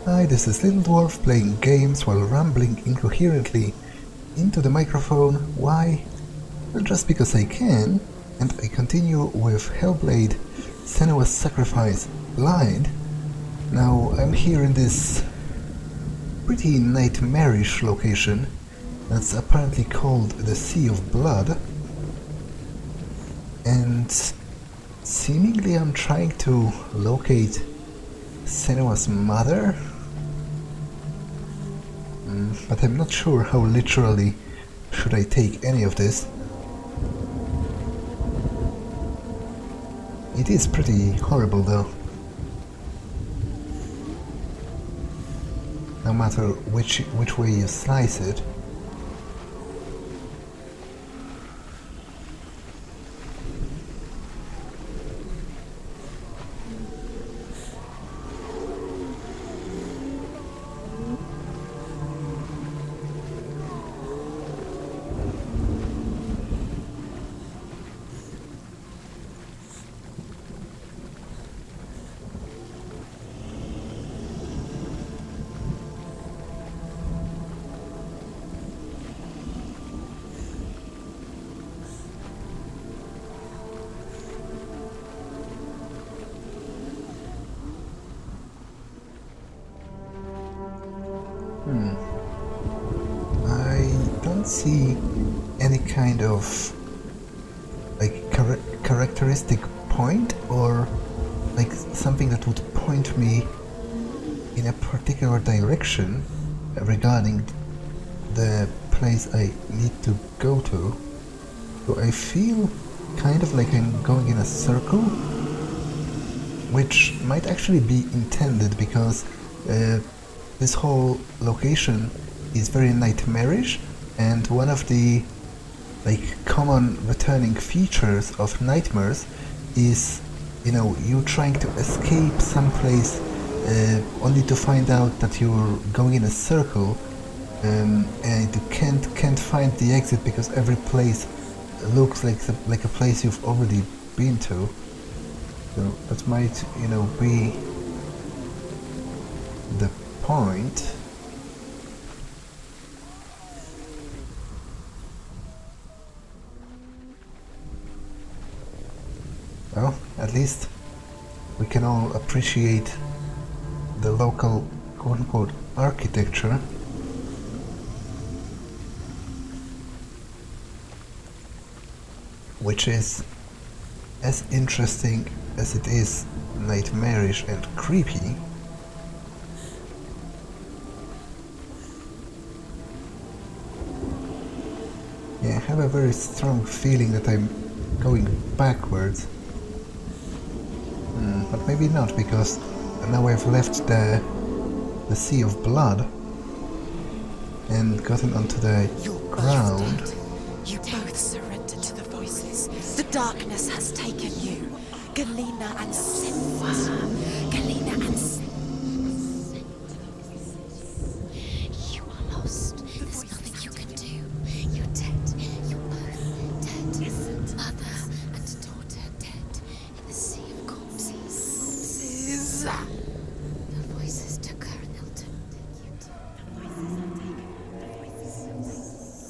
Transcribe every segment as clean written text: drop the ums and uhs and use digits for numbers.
Hi, this is Little Dwarf playing games while rambling incoherently into the microphone. Why? Well, just because I can, and I continue with Hellblade, Senua Sacrifice, Blind. Now, I'm here in this pretty nightmarish location that's apparently called the Sea of Blood, and seemingly I'm trying to locate Senua's mother, but I'm not sure how literally should I take any of this. It is pretty horrible though. No matter which way you slice it. I don't see any kind of like characteristic point or like something that would point me in a particular direction regarding the place I need to go to. So I feel kind of like I'm going in a circle, which might actually be intended because this whole location is very nightmarish, and one of the common returning features of nightmares is, you know, you trying to escape someplace only to find out that you're going in a circle, and you can't find the exit because every place looks like a place you've already been to. So that might, you know, be the point. Well, at least we can all appreciate the local quote-unquote architecture. Which is as interesting as it is nightmarish and creepy. Yeah, I have a very strong feeling that I'm going backwards. But maybe not, because now I've left the Sea of Blood and gotten onto the ground. You both surrendered to the voices. The darkness has taken you. Galena and Senua. Galena and Senua. You are lost. There's nothing you can do. You're dead. You're both dead. Mother and daughter dead in the sea of corpses. The voices took her and they'll take you too. The voices have taken the voices.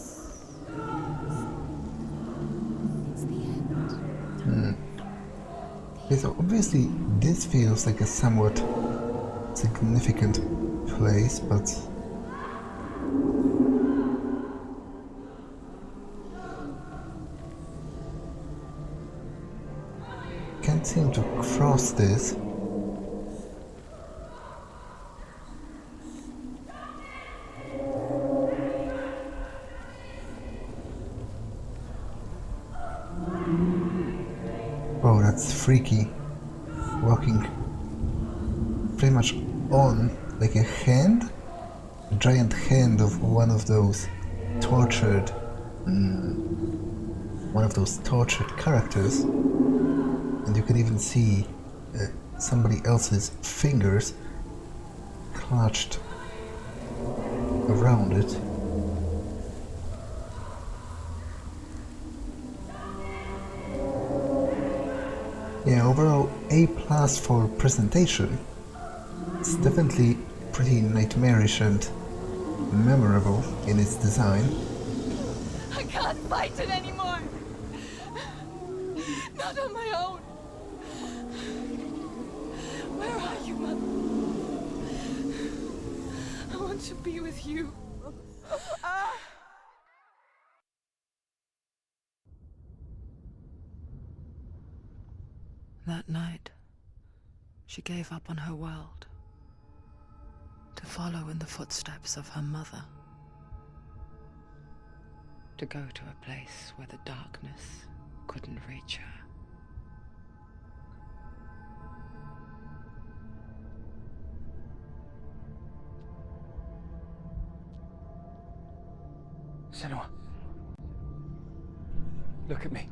Okay, so obviously this feels like a somewhat significant place, but can't seem to cross this. Oh, that's freaky. Walking pretty much on like a hand, a giant hand of one of those tortured characters, and you can even see somebody else's fingers clutched around it. Yeah, overall A+ for presentation. It's definitely pretty nightmarish and memorable in its design. I can't fight it anymore. Not on my own. Where are you, Mother? I want to be with you. That night, she gave up on her world to follow in the footsteps of her mother, to go to a place where the darkness couldn't reach her. Senua, look at me.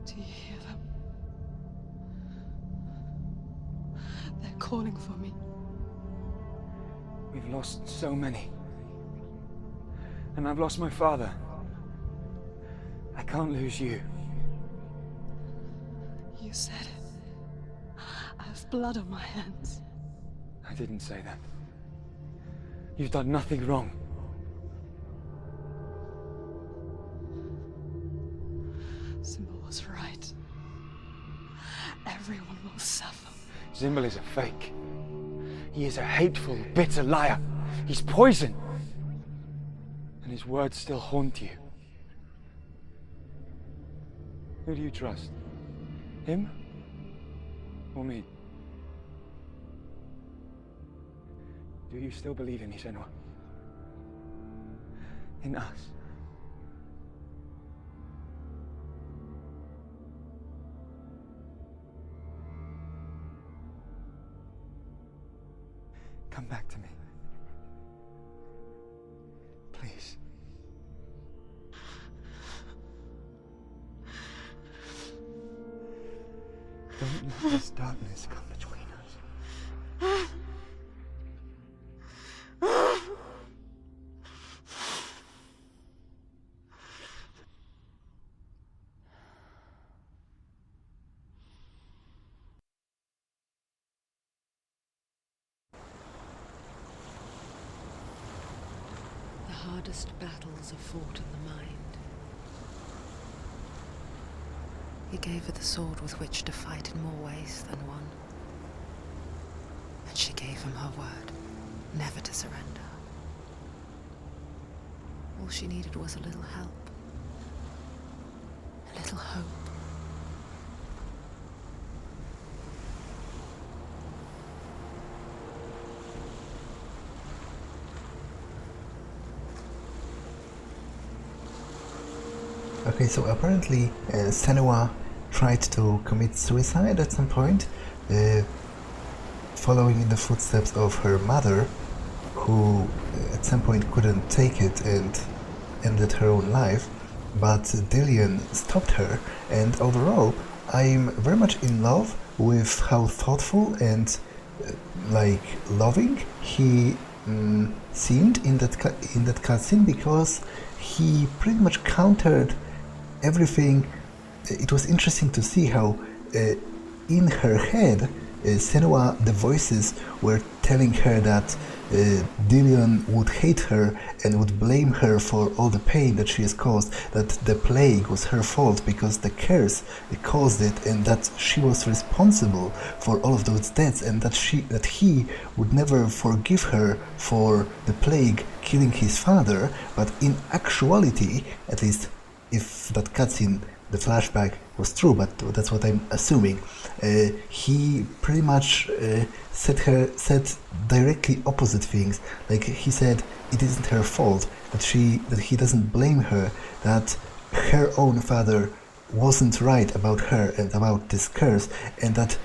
Do you hear them? They're calling for me. We've lost so many. And I've lost my father. I can't lose you. You said it. I have blood on my hands. I didn't say that. You've done nothing wrong. Symbol was right. Everyone will suffer. Zimbel is a fake. He is a hateful, bitter liar. He's poison. And his words still haunt you. Who do you trust? Him? Or me? Do you still believe in me, Senua? In us? Come back to me. Please. Don't let this darkness come between us. The hardest battles are fought in the mind. He gave her the sword with which to fight in more ways than one. And she gave him her word, never to surrender. All she needed was a little help. A little hope. Okay, so apparently Senua tried to commit suicide at some point, following in the footsteps of her mother, who at some point couldn't take it and ended her own life, but Dillion stopped her, and overall I'm very much in love with how thoughtful and like loving he seemed in that cutscene, because he pretty much countered everything. It was interesting to see how in her head Senua, the voices were telling her that Dillion would hate her and would blame her for all the pain that she has caused, that the plague was her fault because the curse caused it, and that she was responsible for all of those deaths, and that he would never forgive her for the plague killing his father. But in actuality, at least if that cutscene, the flashback, was true, but that's what I'm assuming, he pretty much said directly opposite things. Like, he said it isn't her fault, that he doesn't blame her, that her own father wasn't right about her and about this curse, and that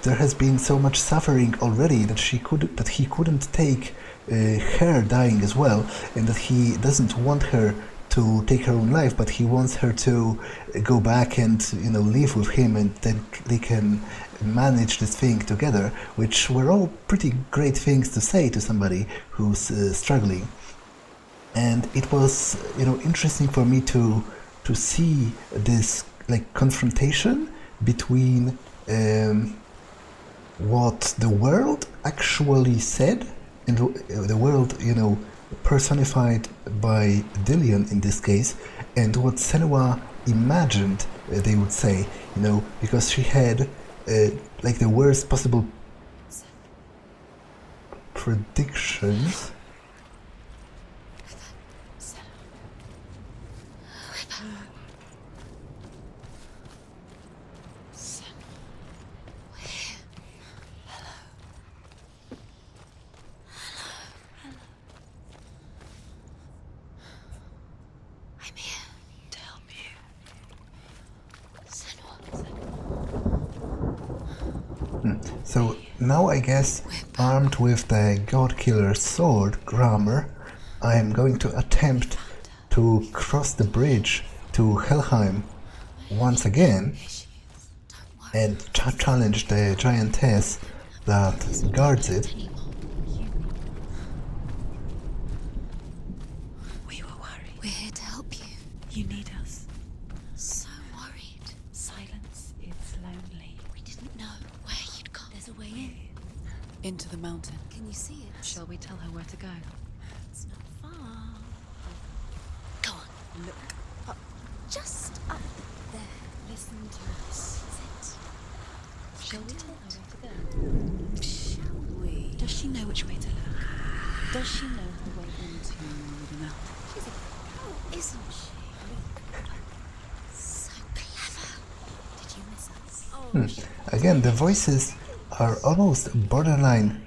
there has been so much suffering already that he couldn't take her dying as well, and that he doesn't want her to take her own life, but he wants her to go back and live with him, and then they can manage this thing together, which were all pretty great things to say to somebody who's struggling. And it was interesting for me to see this like confrontation between what the world actually said, and the world, personified by Dillion in this case, and what Senua imagined they would say, because she had like the worst possible predictions. I'm here to help you. Senua. So now I guess, armed with the God-Killer's sword, Grammar, I am going to attempt to cross the bridge to Helheim once again and challenge the giantess that guards it. We were worried. We're here to help you. You need us. So worried. Silence is lonely. We didn't know where you'd gone. There's a way in. Into the mountain. Can you see it? Shall we tell her where to go? It's not far. Go on. Look up. Just up there. Listen to us. Sit. Shall we tell her where to go? Shall we? Does she know which way to look? Does she know her way into the mountain? She's a pro, isn't she? So clever. Did you miss us? Oh, Again, the voices are almost borderline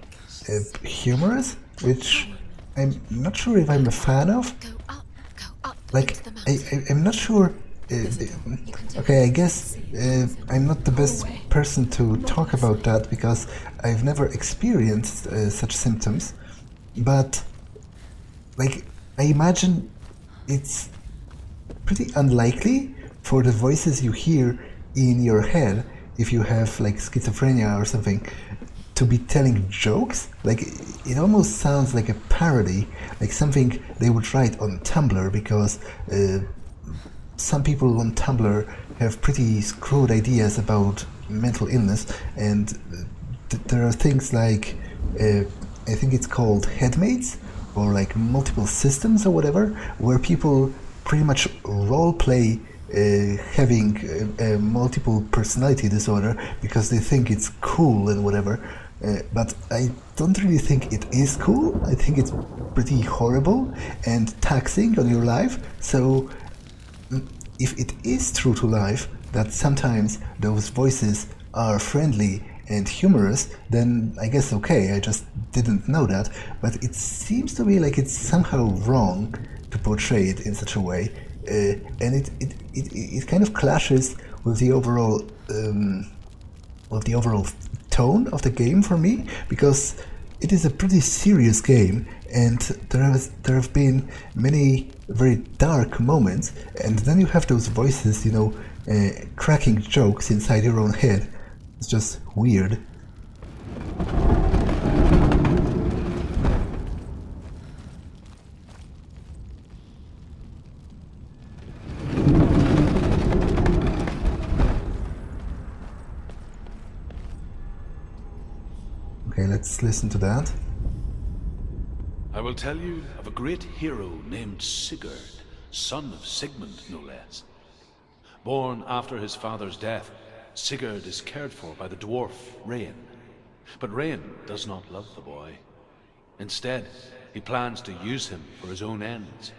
humorous, which I'm not sure if I'm a fan of. Go up Like, into the mountain. I'm not sure. Okay, I guess I'm not the best person to talk about that because I've never experienced such symptoms. But, like, I imagine it's pretty unlikely for the voices you hear in your head, if you have like schizophrenia or something, to be telling jokes. Like, it almost sounds like a parody, like something they would write on Tumblr, because some people on Tumblr have pretty screwed ideas about mental illness, and there are things like I think it's called headmates, or like multiple systems or whatever, where people pretty much role play having a multiple personality disorder because they think it's cool and whatever. But I don't really think it is cool. I think it's pretty horrible and taxing on your life. So if it is true to life that sometimes those voices are friendly and humorous, then I guess okay, I just didn't know that. But it seems to me like it's somehow wrong to portray it in such a way, and it kind of clashes with the overall tone of the game for me, because it is a pretty serious game, and there have been many very dark moments, and then you have those voices, cracking jokes inside your own head. It's just weird. Okay, let's listen to that. I will tell you of a great hero named Sigurd, son of Sigmund, no less. Born after his father's death, Sigurd is cared for by the dwarf Rain. But Rain does not love the boy. Instead, he plans to use him for his own ends.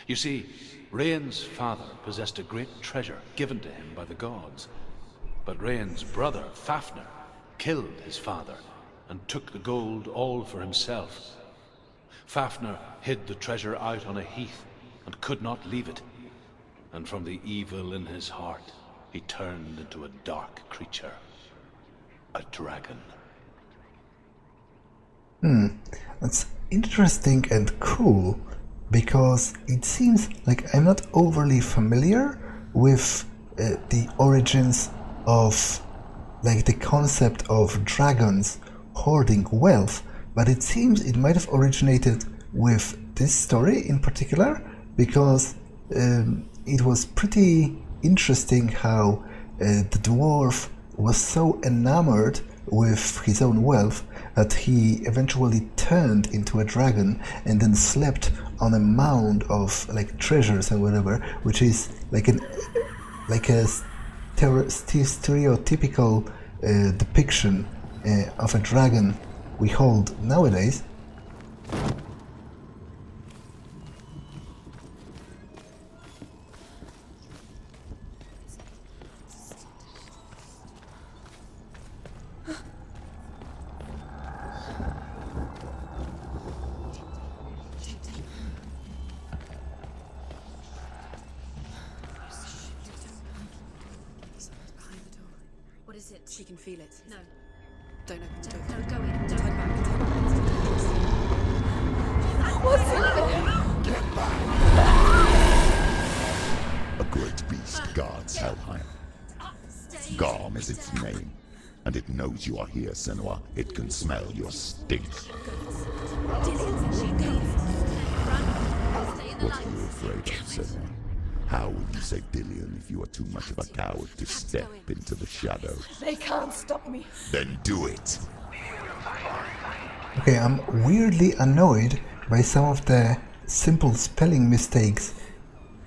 You see, Rain's father possessed a great treasure given to him by the gods. But Rain's brother, Fafnir, killed his father and took the gold all for himself. Fafnir hid the treasure out on a heath and could not leave it. And from the evil in his heart, he turned into a dark creature. A dragon. That's interesting and cool, because it seems like I'm not overly familiar with the origins of like the concept of dragons hoarding wealth, but it seems it might have originated with this story in particular, because it was pretty interesting how the dwarf was so enamored with his own wealth that he eventually turned into a dragon and then slept on a mound of like treasures and whatever, which is like a stereotypical depiction of a dragon we hold nowadays. What is it? She can feel it. No. Don't open the door. No, go in. Don't Turn back. What's in there? A great beast guards Helheim. Garm is its name, and it knows you are here, Senua. It can smell your stink. What are you afraid of, Senua? How will you save Dillion if you are too much of a coward to step into the shadow? They can't stop me. Then do it! Okay, I'm weirdly annoyed by some of the simple spelling mistakes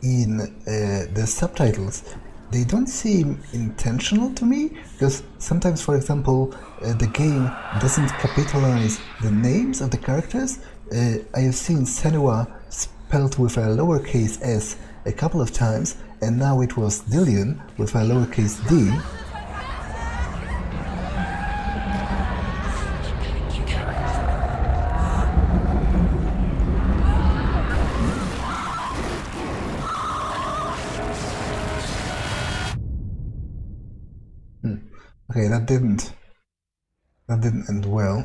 in the subtitles. They don't seem intentional to me, because sometimes, for example, the game doesn't capitalize the names of the characters. I have seen Senua spelled with a lowercase s a couple of times, and now it was Dillion with a lowercase d. Okay, that didn't end well.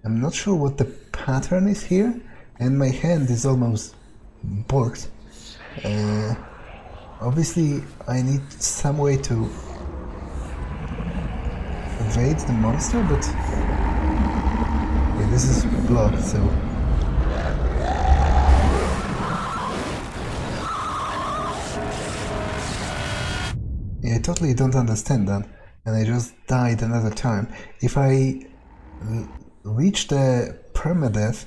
I'm not sure what the pattern is here, and my hand is almost borked. Obviously, I need some way to evade the monster, but okay, this is blocked, so yeah, I totally don't understand that, and I just died another time. If I reach the permadeath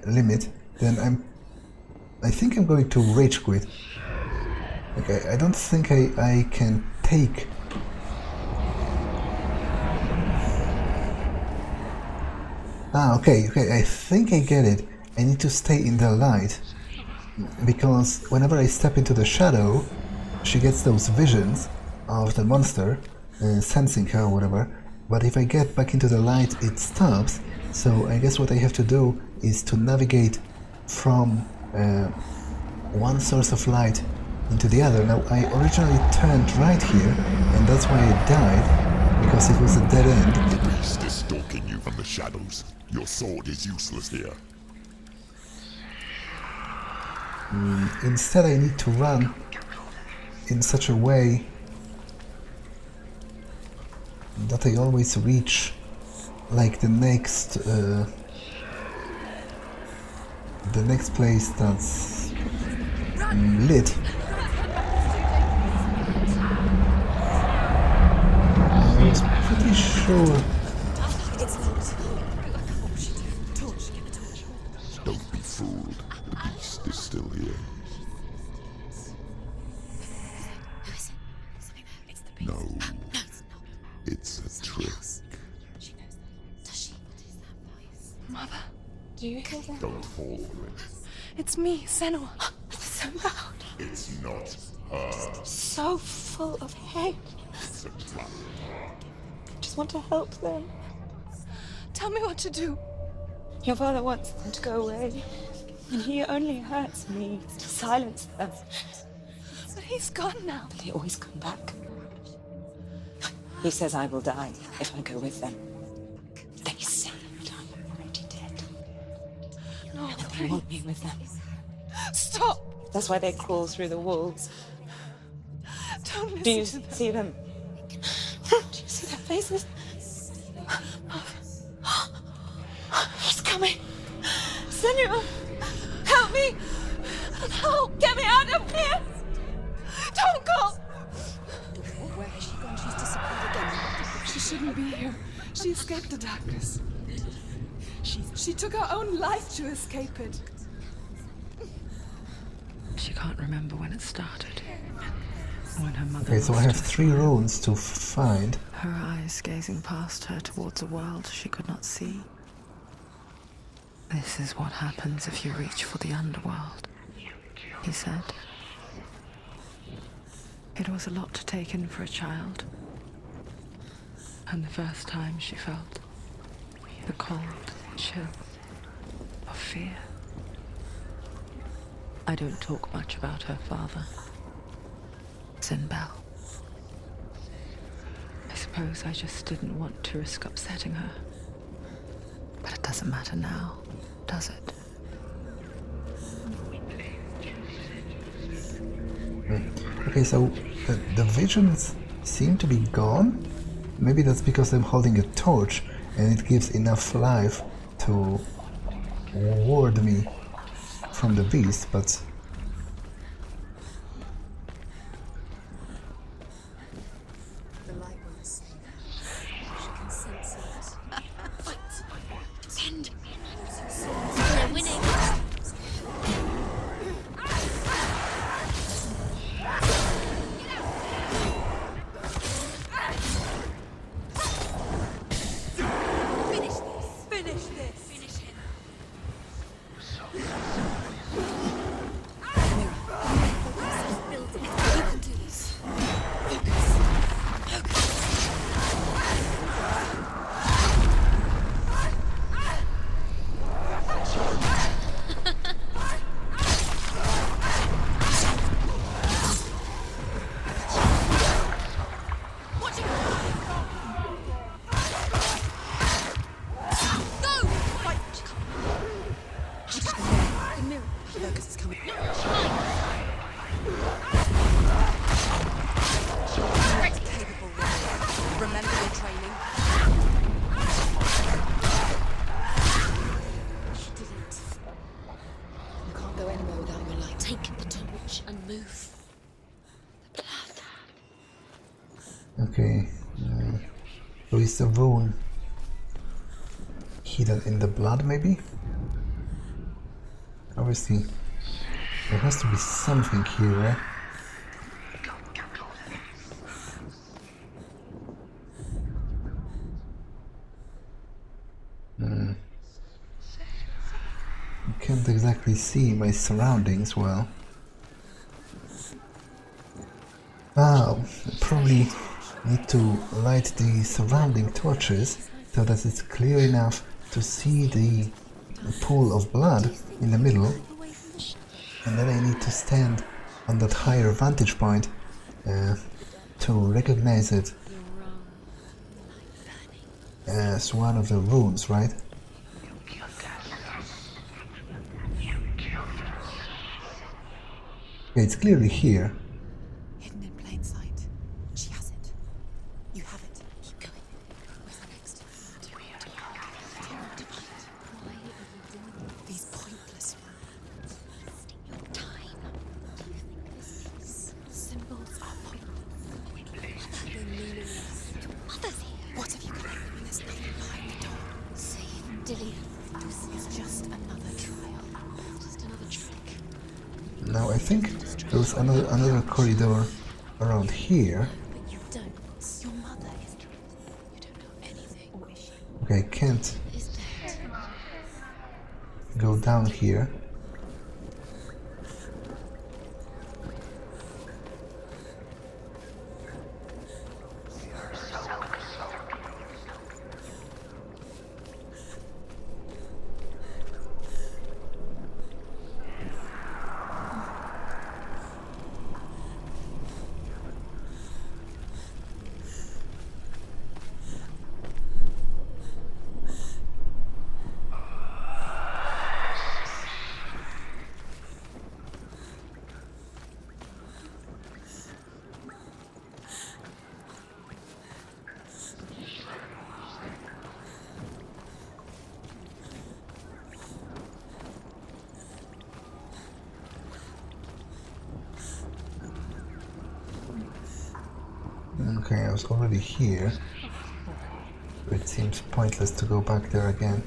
limit, then I think I'm going to rage quit. Okay, I don't think I can take... Okay, I think I get it. I need to stay in the light, because whenever I step into the shadow, she gets those visions of the monster, sensing her or whatever, but if I get back into the light, it stops, so I guess what I have to do is to navigate from one source of light into the other. Now, I originally turned right here, and that's why I died, because it was a dead end. The beast is stalking you from the shadows. Your sword is useless here. Instead, I need to run in such a way that I always reach like the next place that's lit. I was pretty sure. Don't be fooled. The beast is still here. No. It's a trick. Mother, do you hear that? Don't fall for it. It's me, Senua. It's so loud. It's not her. So full of hate. It's a trap. I just want to help them. Tell me what to do. Your father wants them to go away, and he only hurts me to silence them. But he's gone now. But they always come back. He says I will die if I go with them. They say that I'm already dead. No, And they want me with them. stop! That's why they crawl through the walls. Don't listen Do you to them. see them? Do you see their faces? He's coming. Senua, help me! Help! Get me out of here! Don't go! Where has she gone? She's disappeared again. She shouldn't be here. She escaped the darkness. She took her own life to escape it. She can't remember when it started. When her mother Okay, so I lost have her 3 runes to find. Her eyes gazing past her towards a world she could not see. This is what happens if you reach for the underworld, he said. It was a lot to take in for a child. And the first time she felt the cold chill of fear. I don't talk much about her father, Sinbel. I suppose I just didn't want to risk upsetting her. But it doesn't matter now, does it? Okay, so the visions seem to be gone. Maybe that's because I'm holding a torch and it gives enough life to ward me from the beast, but The light will save her. She can sense it. Fight! Send! We're winning! Finish this! Finish this! Finish him! Build it. You can do this. Focus. okay. So is the rune hidden in the blood, maybe? Obviously, there has to be something here, right? I can't exactly see my surroundings well. Probably need to light the surrounding torches so that it's clear enough to see the pool of blood in the middle, and then I need to stand on that higher vantage point to recognize it as one of the runes, right? Okay, it's clearly here. Hidden in plain sight. She has it. You have it. Keep going. Where's the next? Why are you doing these pointless ones? Wasting your time. Do you think this is? Symbols are pointless. They're meaningless. Your mother's here. What have you got when there's nothing behind the door? Save Dillian. This is just another trial. Just another trick. Now I think there was another corridor around here. But you don't. Your mother is dead. You don't know anything. Or is she? Okay, I can't Is dead. go down here. Okay, I was already here. It seems pointless to go back there again.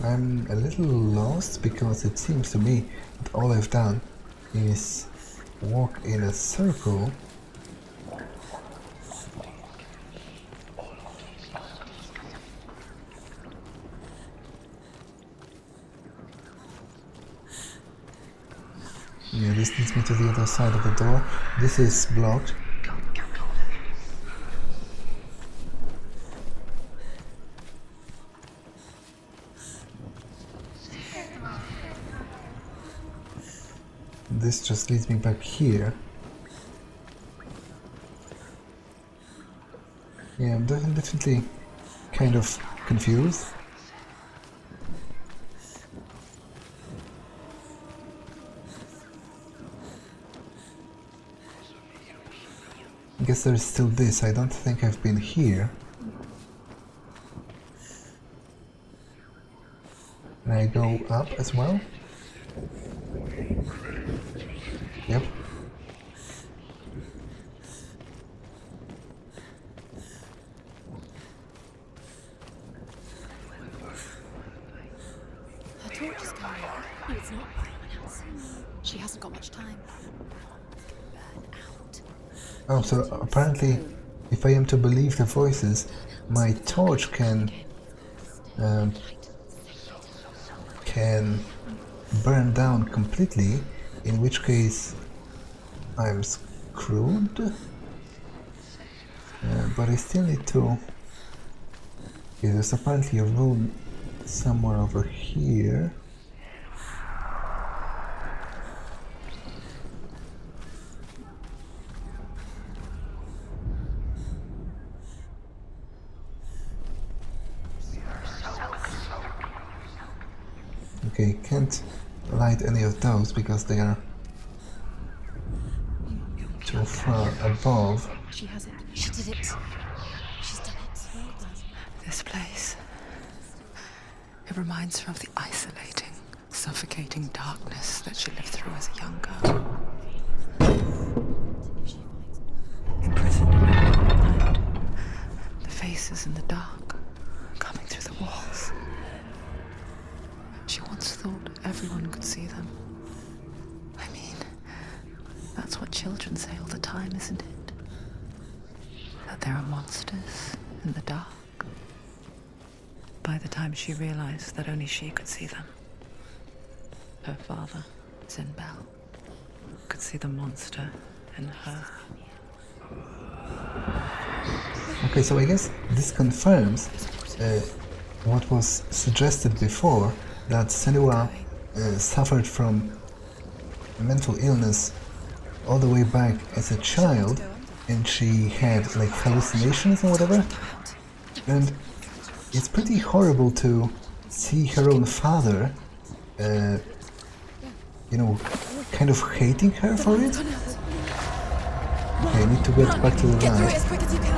I'm a little lost because it seems to me that all I've done is walk in a circle. Yeah, this leads me to the other side of the door. This is blocked. This just leads me back here. Yeah, I'm definitely kind of confused. I guess there is still this. I don't think I've been here. Can I go up as well? Yep. Her torch is going. No, it's not. She hasn't got much time. Burn out. Oh, so apparently, if I am to believe the voices, my torch can burn down completely, in which case I'm screwed. But I still need to... Okay, there's apparently a room somewhere over here. Okay, can't light any of those because they are too far above. She has it. She did it. She's done it. Well done. This place. It reminds her of the isolating, suffocating darkness that she lived through as a young girl. Imprisoned in her mind. The faces in the dark, coming through the walls. She once thought everyone could see them. I mean, that's what children say all the time, isn't it? That there are monsters in the dark. By the time she realized that only she could see them, her father, Zinbel, could see the monster in her. Okay, so I guess this confirms what was suggested before, that Senua suffered from mental illness all the way back as a child, and she had like hallucinations and whatever. And it's pretty horrible to see her own father, you know, kind of hating her for it. Okay, I need to get back to the Get through it light. as quick as you can.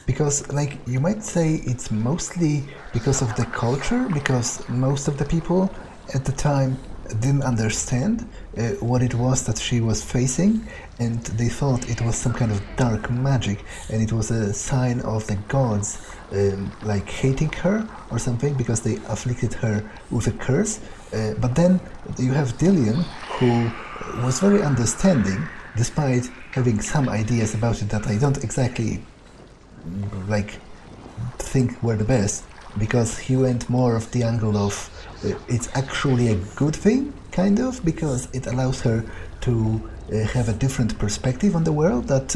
Because, like, you might say it's mostly because of the culture, because most of the people at the time didn't understand what it was that she was facing, and they thought it was some kind of dark magic, and it was a sign of the gods, like, hating her or something, because they afflicted her with a curse. But then you have Dillian, who was very understanding, despite having some ideas about it that I don't exactly like think were the best, because he went more of the angle of it's actually a good thing, kind of, because it allows her to have a different perspective on the world that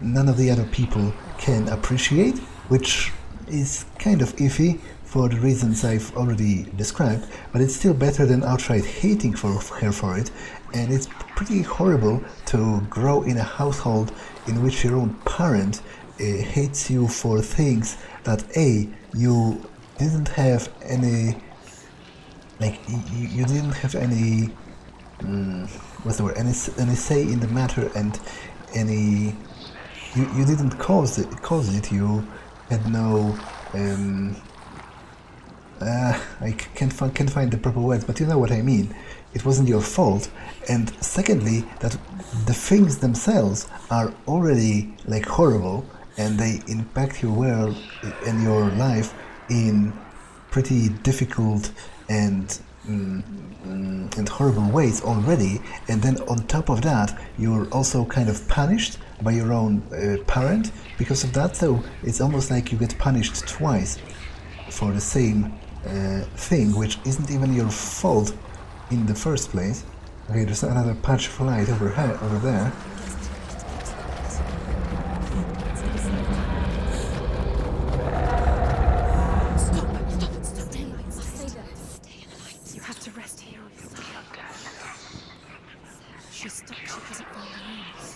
none of the other people can appreciate, which is kind of iffy for the reasons I've already described, but it's still better than outright hating her for it. And it's pretty horrible to grow in a household in which your own parent hates you for things that you didn't have any, like, you didn't have any what's the word, any say in the matter, and any you didn't cause it, you had no I can't find the proper words, but you know what I mean. It wasn't your fault. And secondly, that the things themselves are already like horrible, and they impact your world and your life in pretty difficult and horrible ways already. And then on top of that, you're also kind of punished by your own parent because of that. So it's almost like you get punished twice for the same thing, which isn't even your fault in the first place. Okay, there's another patch of light over there. You have to rest here on the side. She's stuck. She hasn't found the rooms.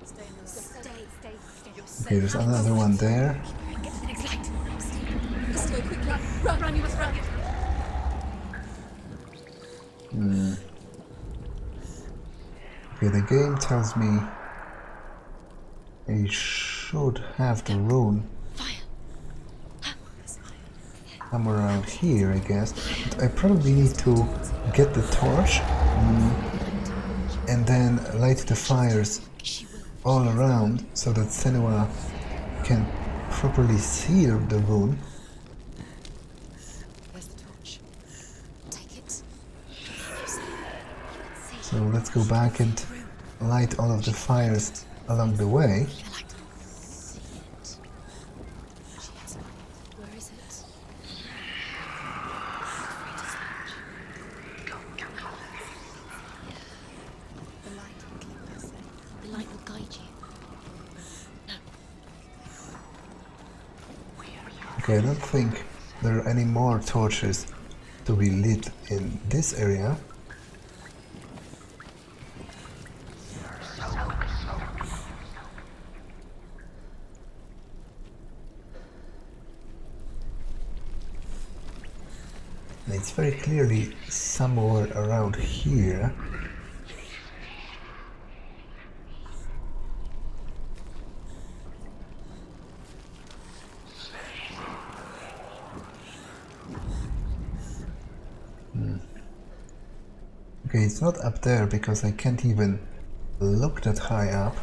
Stay. Okay, there's another one there. Get to the next light. Let's go quickly. Run, you must run. Okay, the game tells me I should have the rune somewhere around here, I guess. But I probably need to get the torch and then light the fires all around so that Senua can properly seal the rune. Where's the torch? Take it. So let's go back and light all of the fires along the way. Where is it? The light will keep us safe. The light will guide you. Okay, I don't think there are any more torches to be lit in this area. It's very clearly somewhere around here. Okay, it's not up there because I can't even look that high up.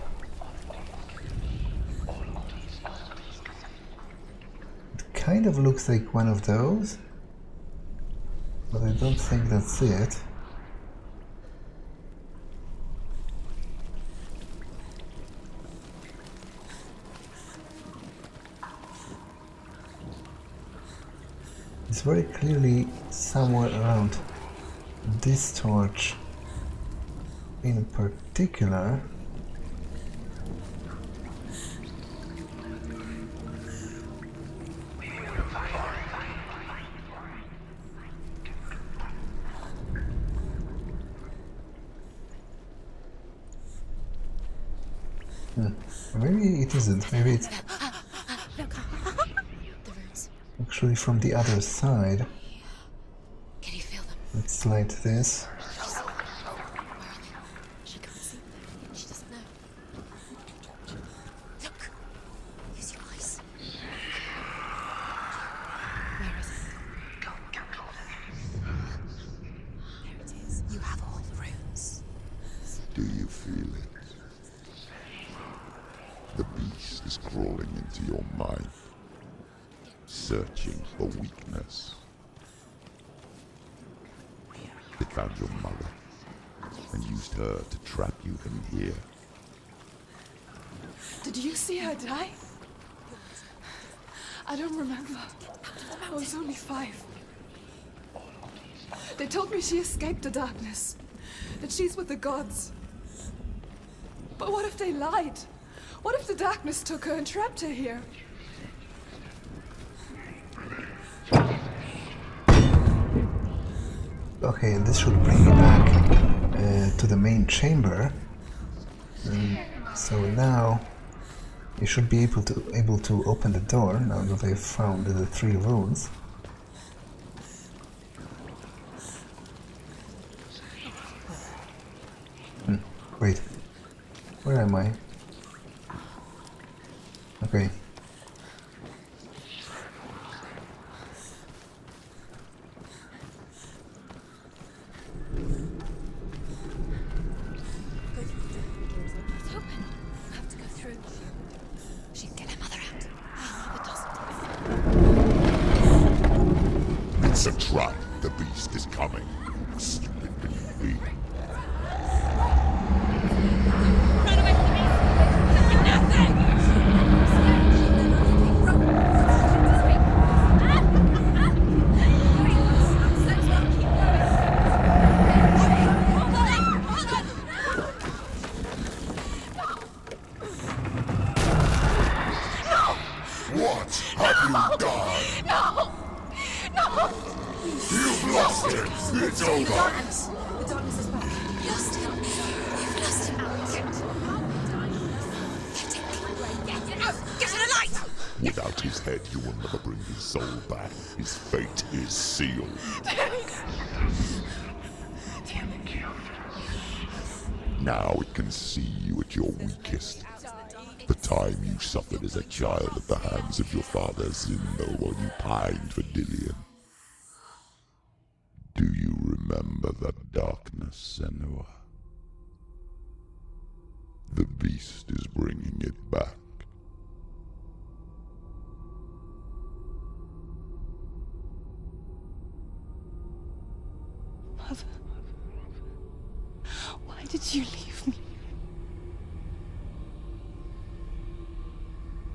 It kind of looks like one of those, but I don't think that's it. It's very clearly somewhere around this torch in particular. Maybe it isn't. Maybe it's actually from the other side. Can you feel them? Let's light this. Where are they? She can't see them. She doesn't know. Look. Use your eyes. Where is it? There it is. You have all the runes. Do you feel it? The beast is crawling into your mind, searching for weakness. It found your mother and used her to trap you in here. Did you see her die? I don't remember. I was only 5. They told me she escaped the darkness, that she's with the gods. But what if they lied? What if the darkness took her and trapped her here? Okay, and this should bring me back to the main chamber. So now you should be able to open the door now that I've found the 3 runes. Wait, where am I? Okay. It's a trap. The beast is coming. Stupid baby. Run away from the beast! Nothing! What have you done? No! No! You've lost him. It's over. The darkness is back. You've lost him. You've lost him. Get it out! Get to the light! Without his head, you will never bring his soul back. His fate is sealed. Now it can see you at your weakest. The time you suffered as a child at the hands of your father Zindo while you pined for Dillion. Do you remember that darkness, Senua? The beast is bringing it back. Mother, why did you leave me?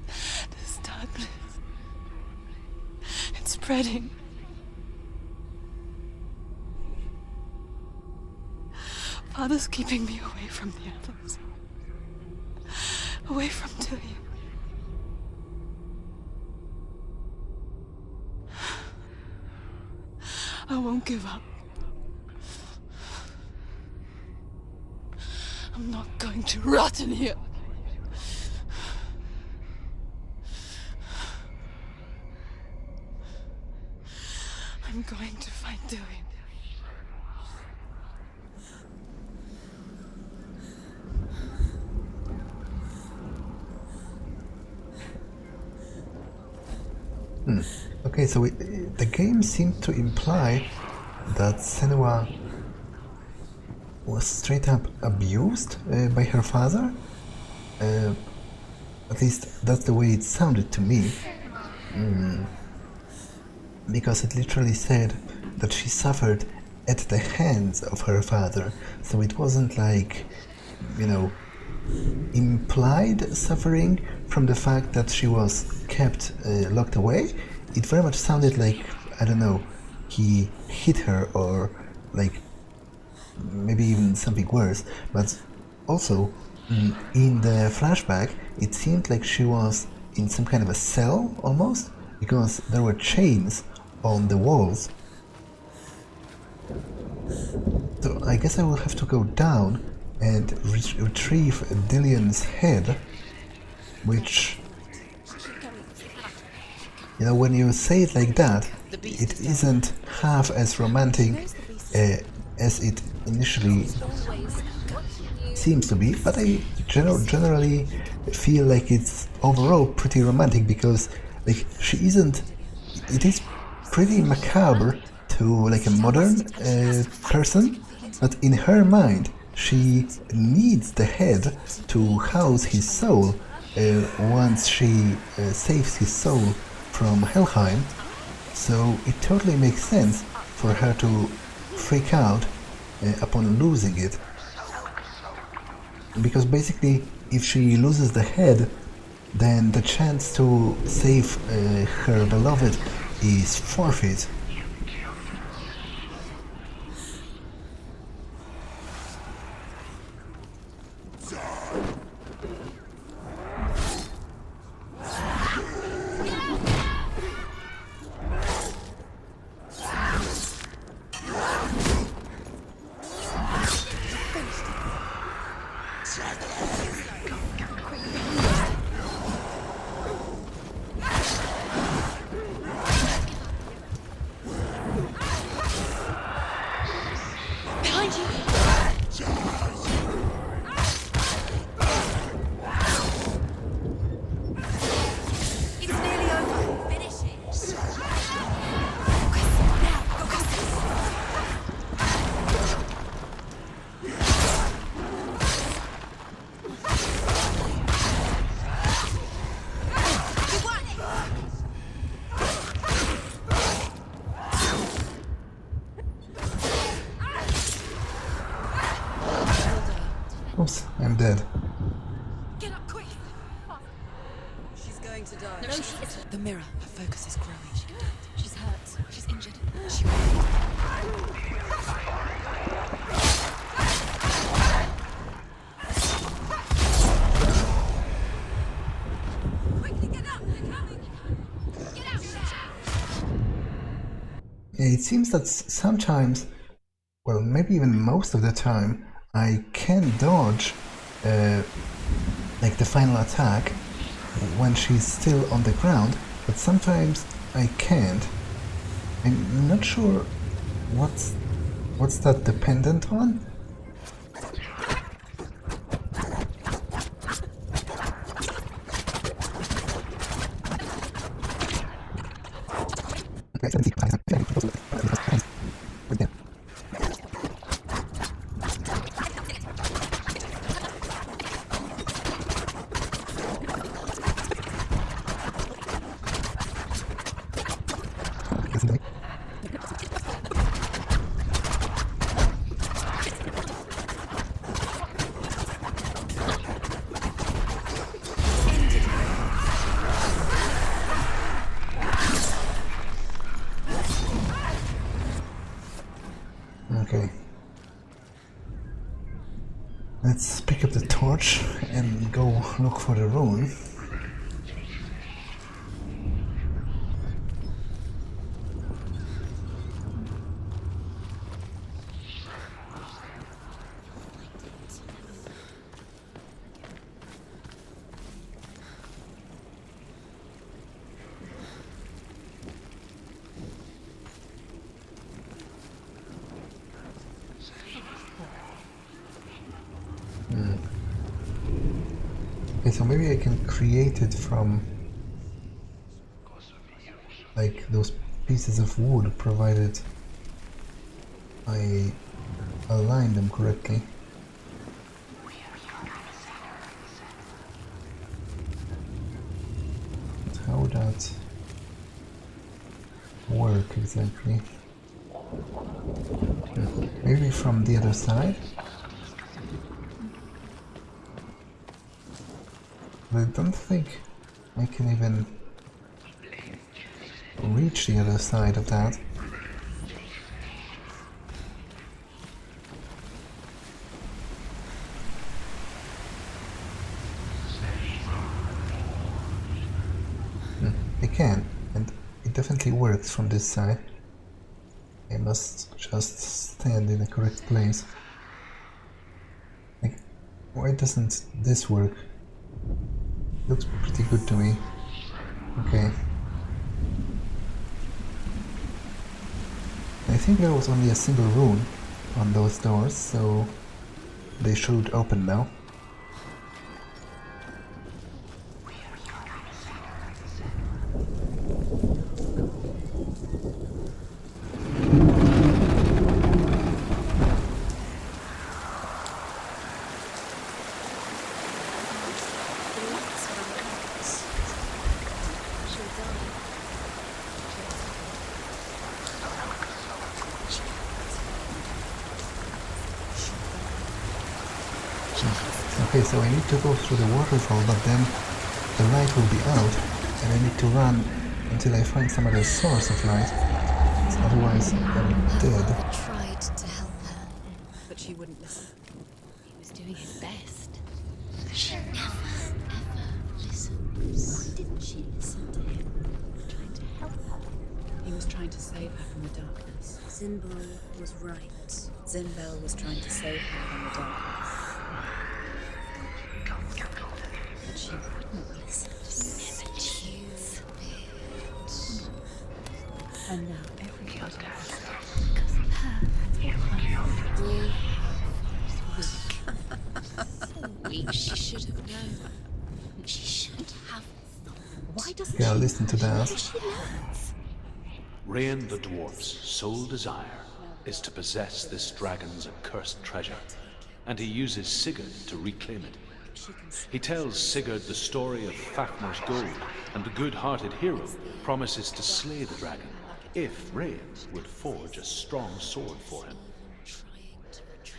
This darkness, it's spreading. Father's keeping me away from the others. Away from Dillion. I won't give up. I'm not going to rot in here. I'm going to find Dillion. Okay, so the game seemed to imply that Senua was straight up abused by her father. At least that's the way it sounded to me. Because it literally said that she suffered at the hands of her father. So it wasn't like, you know, implied suffering from the fact that she was kept locked away. It very much sounded like, I don't know, he hit her or like maybe even something worse. But also in the flashback it seemed like she was in some kind of a cell almost, because there were chains on the walls. So I guess I will have to go down and retrieve Dillion's head, which, you know, when you say it like that, it isn't half as romantic as it initially seems to be, but I generally feel like it's overall pretty romantic, because like she isn't, it is pretty macabre to like a modern person, but in her mind she needs the head to house his soul once she saves his soul from Helheim. So it totally makes sense for her to freak out upon losing it, because basically if she loses the head, then the chance to save her beloved is forfeit. Oops, I'm dead. Get up quick! She's going to die. No, she isn't. The mirror. Her focus is growing. She's hurt. She's injured. Quickly get up! They're coming! Get out! Yeah, it seems that sometimes, well, maybe even most of the time, I can dodge like the final attack when she's still on the ground, but sometimes I can't. I'm not sure what's that dependent on. Okay. Let's pick up the torch and go look for the rune. Okay, so maybe I can create it from like those pieces of wood, provided I align them correctly. But how would that work exactly? Maybe from the other side? But I don't think I can even reach the other side of that. I can, and it definitely works from this side. I must just stand in the correct place. Like, why doesn't this work? Looks pretty good to me. Okay. I think there was only a single rune on those doors, so they should open now. Okay, so I need to go through the waterfall, but then the light will be out, and I need to run until I find some other source of light. Otherwise, I'm dead. Father tried to help her, But she wouldn't listen. he was doing his best. She never, ever listens. Why didn't she listen to him? Trying to help her. He was trying to save her from the darkness. Zinbal was right. Zinbel was trying to save her from the darkness. But she wouldn't listen. Never choose. And now every other Because of her. So weak. She should have known. She should have thought. Why doesn't Yeah, she? listen to that. She learns. Rain the dwarf's sole desire is to possess this dragon's accursed treasure, and he uses Sigurd to reclaim it. He tells Sigurd the story of Fafnir's gold, and the good-hearted hero promises to slay the dragon if Rain would forge a strong sword for him.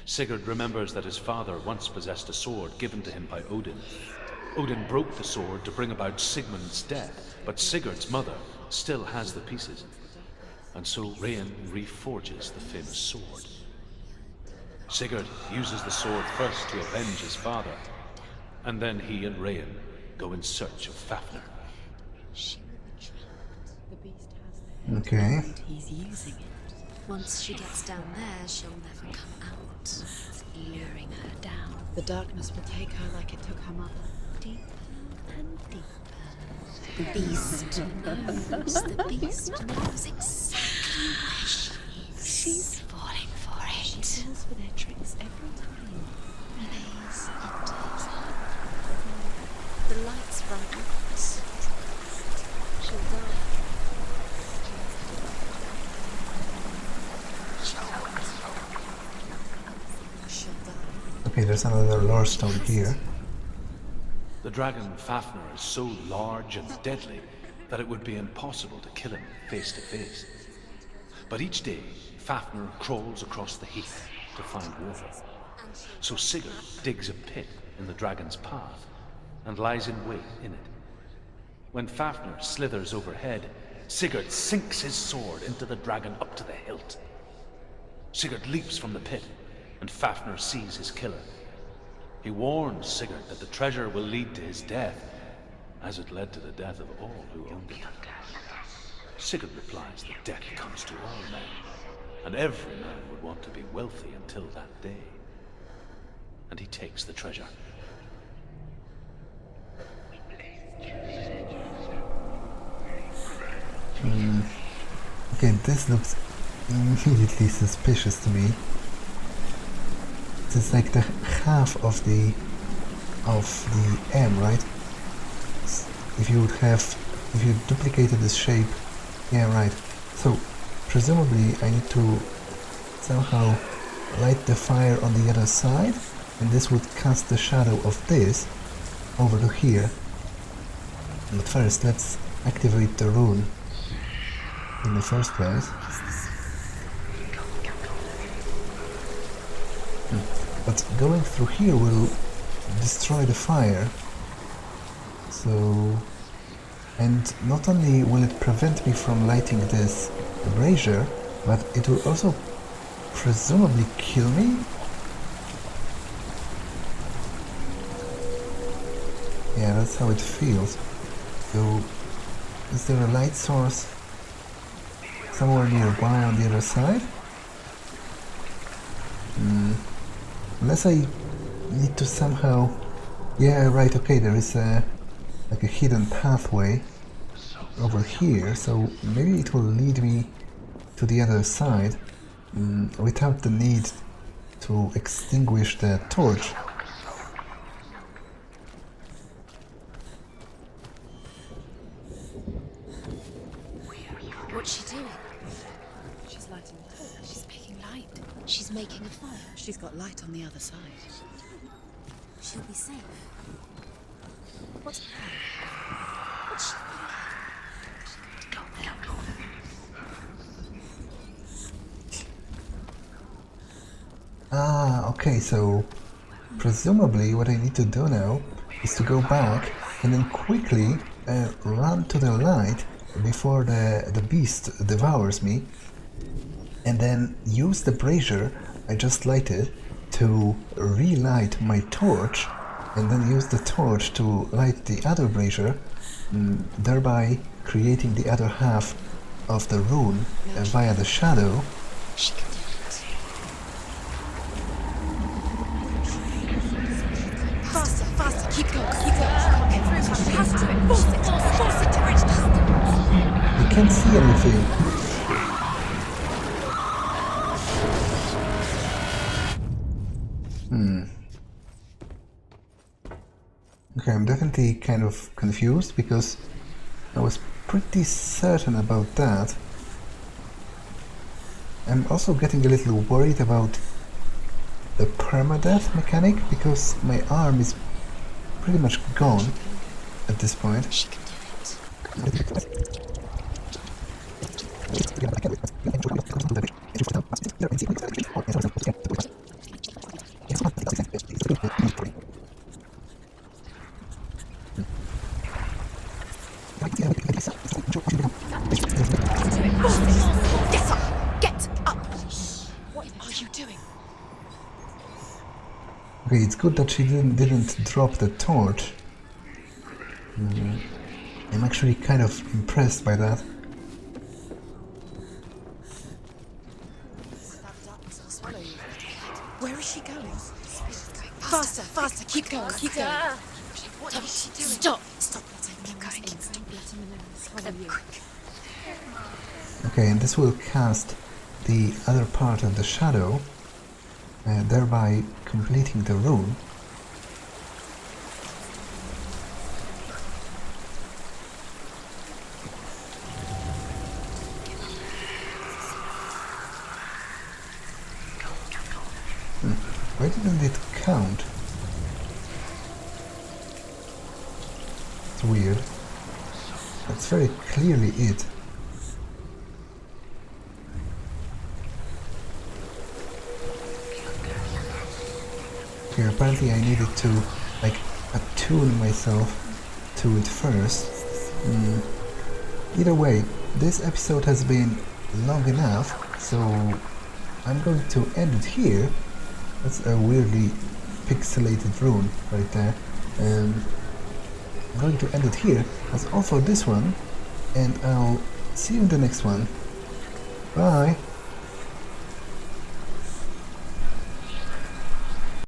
Sigurd remembers that his father once possessed a sword given to him by Odin. Odin broke the sword to bring about Sigmund's death, but Sigurd's mother still has the pieces. And so Rain reforges the famous sword. Sigurd uses the sword first to avenge his father, and then he and Rain go in search of Fafnir. Okay. He's using it. Once she gets down there, she'll never come out, luring her down. The darkness will take her like it took her mother. Deeper and deeper. The beast knows. The beast knows exactly where she is. She's falling for it. She falls for their tricks every time. Lays into his heart. The lights run out. She'll die. She'll die. Okay, there's another lore stone here. The dragon Fafnir is so large and deadly that it would be impossible to kill him face to face. But each day, Fafnir crawls across the heath to find water. So Sigurd digs a pit in the dragon's path and lies in wait in it. When Fafnir slithers overhead, Sigurd sinks his sword into the dragon up to the hilt. Sigurd leaps from the pit, and Fafnir sees his killer. He warns Sigurd that the treasure will lead to his death, as it led to the death of all who owned it. Sigurd replies that death comes to all men, and every man would want to be wealthy until that day. And he takes the treasure. Okay, this looks immediately suspicious to me. It's like the half of the M, right? If you duplicated this shape, yeah, right. So presumably I need to somehow light the fire on the other side, and this would cast the shadow of this over to here. But first, let's activate the rune in the first place. But going through here will destroy the fire. So, and not only will it prevent me from lighting this brazier, but it will also presumably kill me. Yeah, that's how it feels. So, is there a light source somewhere nearby on the other side? Unless I need to somehow... Yeah, right, okay, there is like a hidden pathway over here, so maybe it will lead me to the other side without the need to extinguish the torch. What's she doing? She's lighting the torch. She's making light. She's making a fire. She's got light on the other side. She'll be safe. What's her plan? What's she thinking? Go there. Ah, okay, so presumably what I need to do now is to go back and then quickly run to the light before the beast devours me, and then use the brazier I just lighted to relight my torch, and then use the torch to light the other brazier, thereby creating the other half of the rune via the shadow. She can do it. Faster, faster, keep going, keep going. Get through, she has to. Force it to reach the... I can't see anything. Okay, I'm definitely kind of confused because I was pretty certain about that. I'm also getting a little worried about the permadeath mechanic because my arm is pretty much gone at this point. She can do it. Get up! Get up! What are you doing? Okay, it's good that she didn't drop the torch. I'm actually kind of impressed by that. Where is she going? Faster, faster, keep going, keep going. What is she doing? Stop! Stop, keep going. Quick. Okay, and this will cast the other part of the shadow, thereby completing the rune. Why didn't it count? It's weird. That's very clearly it. Okay, apparently I needed to, like, attune myself to it first. Either way, this episode has been long enough, so I'm going to end it here. That's a weirdly pixelated rune right there. I'm going to end it here. That's all for this one, and I'll see you in the next one. Bye!